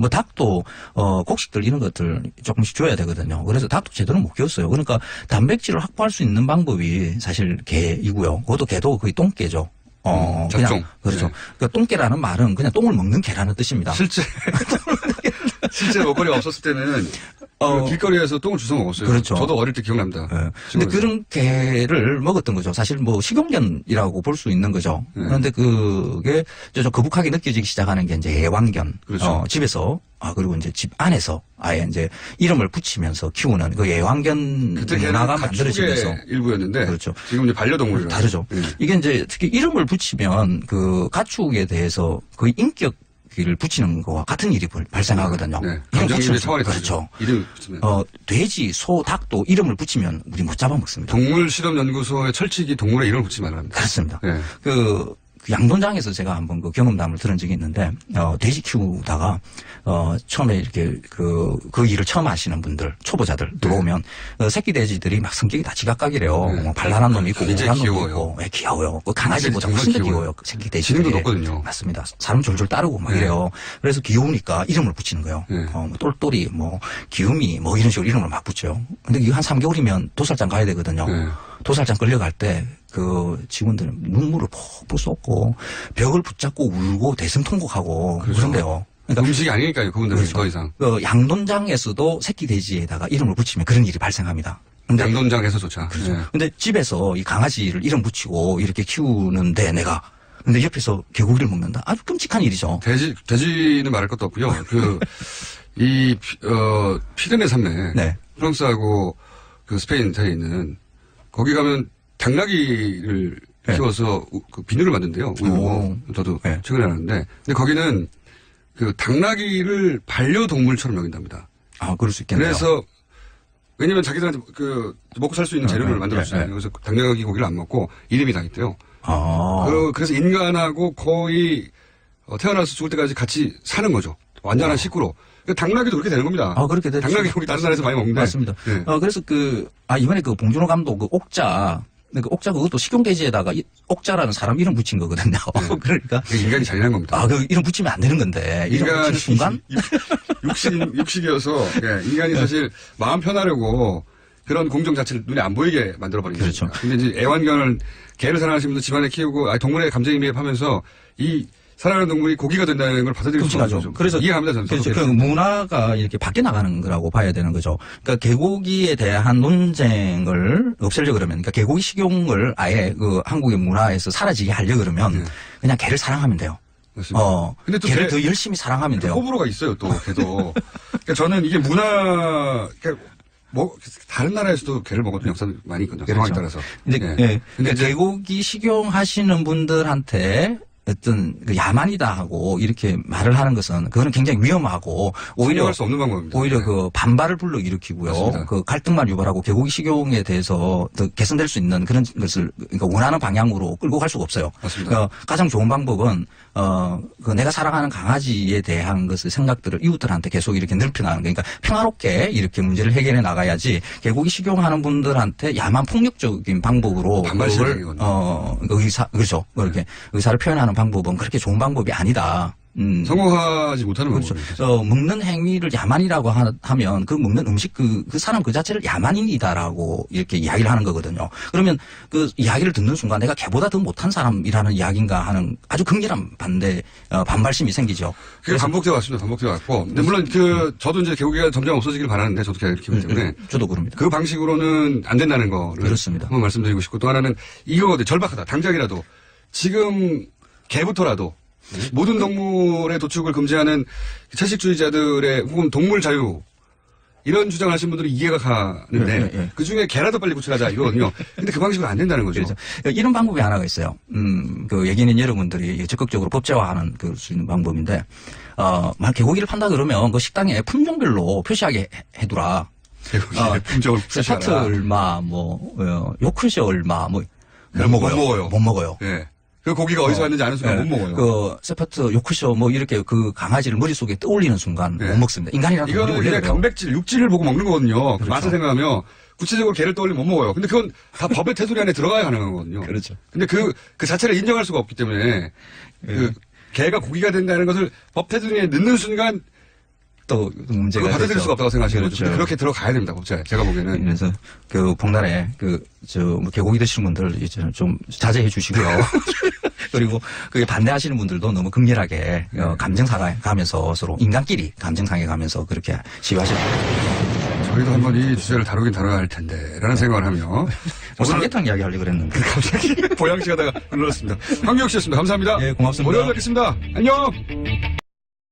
Speaker 10: 닭도 곡식들 이런 것들 조금씩 줘야 되거든요. 그래서 닭도 제대로 못 키웠어요. 그러니까 단백질을 확보할 수 있는 방법이 사실 개이고요. 그것도 개도 거의 똥개죠.
Speaker 7: 잡종.
Speaker 10: 그렇죠.
Speaker 7: 네.
Speaker 10: 그러니까 똥개라는 말은 그냥 똥을 먹는 개라는 뜻입니다.
Speaker 7: 실제 먹거리가 없었을 때는 길거리에서 똥을 주워 먹었어요.
Speaker 10: 그렇죠.
Speaker 7: 저도 어릴 때 기억납니다.
Speaker 10: 근데 그런 개를 먹었던 거죠. 사실 식용견이라고 볼 수 있는 거죠. 그런데 그게 거북하게 느껴지기 시작하는 게 이제 애완견.
Speaker 7: 그렇죠.
Speaker 10: 집에서 그리고 이제 집 안에서 아예 이제 이름을 붙이면서 키우는 그 애완견
Speaker 7: 그때
Speaker 10: 문화가
Speaker 7: 개는
Speaker 10: 만들어지면서
Speaker 7: 가축의 일부였는데
Speaker 10: 그렇죠.
Speaker 7: 지금 이제 반려동물이라
Speaker 10: 다르죠. 이게 이제 특히 이름을 붙이면 그 가축에 대해서 그 인격을 붙이는 거와 같은 일이 발생하거든요.
Speaker 7: 네.
Speaker 10: 이름
Speaker 7: 감정인의
Speaker 10: 붙이는
Speaker 7: 차원이
Speaker 10: 그렇죠.
Speaker 7: 이름 붙이면.
Speaker 10: 돼지, 소, 닭도 이름을 붙이면 우리 못 잡아먹습니다.
Speaker 7: 동물실험연구소의 철칙이 동물의 이름을 붙이지 말아야 합니다.
Speaker 10: 그렇습니다.
Speaker 7: 네.
Speaker 10: 그 양돈장에서 제가 한번 그 경험담을 들은 적이 있는데, 돼지 키우다가, 처음에 이렇게 그 일을 처음 하시는 분들, 초보자들 들어오면, 새끼 돼지들이 막 성격이 다 지각각이래요. 발랄한 놈이 있고, 우울한 놈이 있고, 귀여워요. 강아지보다 훨씬 더 귀여워요. 새끼 돼지들이.
Speaker 7: 지능도 높거든요.
Speaker 10: 맞습니다. 사람 졸졸 따르고 막 이래요. 그래서 귀여우니까 이름을 붙이는 거예요. 똘똘이, 귀요미, 이런 식으로 이름을 막 붙여요. 근데 이거 한 3개월이면 도살장 가야 되거든요. 도살장 끌려갈 때, 직원들은 눈물을 푹푹 쏟고, 벽을 붙잡고 울고, 대성통곡하고, 그런데요. 그러니까
Speaker 7: 음식이 아니니까요, 그분들은
Speaker 10: 그렇죠.
Speaker 7: 더 이상.
Speaker 10: 양돈장에서도 새끼 돼지에다가 이름을 붙이면 그런 일이 발생합니다. 근데
Speaker 7: 양돈장에서조차.
Speaker 10: 그렇죠. 근데 집에서 이 강아지를 이름 붙이고 이렇게 키우는데 근데 옆에서 개고기를 먹는다? 아주 끔찍한 일이죠.
Speaker 7: 돼지는 말할 것도 없고요. 피레네 산맥.
Speaker 10: 네.
Speaker 7: 프랑스하고 스페인 사이에 있는, 거기 가면 당나귀를 키워서 그 비누를 만든대요. 우유. 저도 최근에 알았는데. 근데 거기는 당나귀를 반려동물처럼 여긴답니다.
Speaker 10: 그럴 수 있겠네요.
Speaker 7: 그래서, 왜냐면 자기들한테 먹고 살 수 있는 재료를 만들어주잖아요. 그래서 당나귀 고기를 안 먹고 이름이 다 있대요. 그래서 인간하고 거의 태어나서 죽을 때까지 같이 사는 거죠. 완전한 식구로. 당나귀도 그렇게 되는 겁니다.
Speaker 10: 그렇게 되죠.
Speaker 7: 당나귀 고기 다른 나라에서 많이 먹는데.
Speaker 10: 맞습니다. 그래서 이번에 봉준호 감독 옥자 그것도 식용돼지에다가 옥자라는 사람 이름 붙인 거거든요. 그러니까.
Speaker 7: 인간이 잔인한 겁니다.
Speaker 10: 이름 붙이면 안 되는 건데. 이름 붙이는 순간?
Speaker 7: 육식이어서, 인간이 사실 마음 편하려고 그런 공정 자체를 눈에 안 보이게 만들어버린 거죠.
Speaker 10: 그렇죠.
Speaker 7: 근데 이제 애완견을, 개를 사랑하시는 분들 집안에 키우고, 동물의 감정이입하면서 사랑하는 동물이 고기가 된다는 걸 받아들일 수 없는 거죠. 그래서 이해합니다, 저는.
Speaker 10: 그렇죠. 그 문화가 이렇게 바뀌어 나가는 거라고 봐야 되는 거죠. 그러니까 개고기에 대한 논쟁을 없애려 그러면, 그러니까 개고기 식용을 아예 한국의 문화에서 사라지게 하려 그러면 그냥 개를 사랑하면 돼요.
Speaker 7: 맞습니다. 근데 또
Speaker 10: 개를 더 열심히 사랑하면 돼요.
Speaker 7: 호불호가 있어요, 또 개도. 그러니까 저는 이게 다른 나라에서도 개를 먹었던 역사도 많이 있거든요. 상황에 따라서.
Speaker 10: 근데 개고기 식용하시는 분들한테 어떤 야만이다 하고 이렇게 말을 하는 것은 그거는 굉장히 위험하고 오히려
Speaker 7: 할 수 없는 방법입니다.
Speaker 10: 오히려 반발을 불러일으키고요.
Speaker 7: 맞습니다.
Speaker 10: 갈등만 유발하고 개고기 식용에 대해서 더 개선될 수 있는 그런 것을 원하는 방향으로 끌고 갈 수가 없어요.
Speaker 7: 맞습니다.
Speaker 10: 가장 좋은 방법은 내가 사랑하는 강아지에 대한 것을 생각들을 이웃들한테 계속 이렇게 넓혀나가는 거니까 평화롭게 이렇게 문제를 해결해 나가야지 개고기 식용하는 분들한테 야만 폭력적인 방법으로 그걸 그렇죠. 그렇게 의사를 표현하는 방법은 그렇게 좋은 방법이 아니다.
Speaker 7: 성공하지 못하는
Speaker 10: 그렇죠.
Speaker 7: 거죠.
Speaker 10: 먹는 행위를 야만이라고 하면 그 먹는 음식 그 사람 그 자체를 야만인이다라고 이렇게 이야기를 하는 거거든요. 그러면 그 이야기를 듣는 순간 내가 걔보다 더 못한 사람이라는 이야기인가 하는 아주 극렬한 반발심이 생기죠.
Speaker 7: 그게 반복되어 왔습니다. 반복되어 왔고. 근데 물론 저도 이제 개고기가 점점 없어지길 바라는데 저도 개고기 키우기 때문에.
Speaker 10: 저도 그럽니다.
Speaker 7: 그 방식으로는 안 된다는 거를.
Speaker 10: 그렇습니다.
Speaker 7: 한번 말씀드리고 싶고 또 하나는 이거거든요. 절박하다. 당장이라도. 지금 개부터라도 모든 동물의 도축을 금지하는 채식주의자들의 혹은 동물 자유 이런 주장을 하시는 분들이 이해가 가는데 그중에 개라도 빨리 구출하자 이거거든요. 근데 그 방식은 안 된다는 거죠.
Speaker 10: 그렇죠. 이런 방법이 하나가 있어요. 그 얘기는 여러분들이 적극적으로 법제화하는 수 있는 방법인데 만 개고기를 판다 그러면 그 식당에 품종별로 표시하게 해두라.
Speaker 7: 개고기의 품종을 표시하라.
Speaker 10: 세파트 얼마, 요크셔 얼마, 못 먹어요. 못 먹어요.
Speaker 7: 예. 그 고기가 어디서 왔는지 아는 순간 못 먹어요.
Speaker 10: 그 세파트, 요크셔 이렇게 그 강아지를 머릿속에 떠올리는 순간 못 먹습니다. 인간이라는
Speaker 7: 이거는
Speaker 10: 원래
Speaker 7: 그냥
Speaker 10: 그래요.
Speaker 7: 단백질, 육질을 보고 먹는 거거든요.
Speaker 10: 그렇죠.
Speaker 7: 맛을 생각하며 구체적으로 개를 떠올리면 못 먹어요. 근데 그건 다 법의 테두리 안에 들어가야 가능한 거거든요.
Speaker 10: 그렇죠.
Speaker 7: 근데 그 자체를 인정할 수가 없기 때문에 그 개가 고기가 된다는 것을 법 테두리에 넣는 순간
Speaker 10: 또 문제가
Speaker 7: 그걸 받아들일
Speaker 10: 되죠.
Speaker 7: 수가 없다고 생각하시는
Speaker 10: 그렇죠.
Speaker 7: 거죠. 그렇게 들어가야 됩니다. 제가 보기에는.
Speaker 10: 그래서 그 복날에 개고기 드시는 분들 이제 좀 자제해 주시고요. 그리고 그 반대하시는 분들도 너무 극렬하게 감정상에 가면서 서로 인간끼리 감정상에 가면서 그렇게 시위하시는
Speaker 7: 저희도 한번 이 주제를 다루긴 다뤄야 할 텐데 라는 생각을 하며
Speaker 10: 삼계탕 이야기 하려고 그랬는데
Speaker 7: 갑자기 보양식 하다가 눌렀습니다. 황교욱 씨였습니다. 감사합니다.
Speaker 10: 예, 고맙습니다.
Speaker 7: 월요일 뵙겠습니다. 안녕.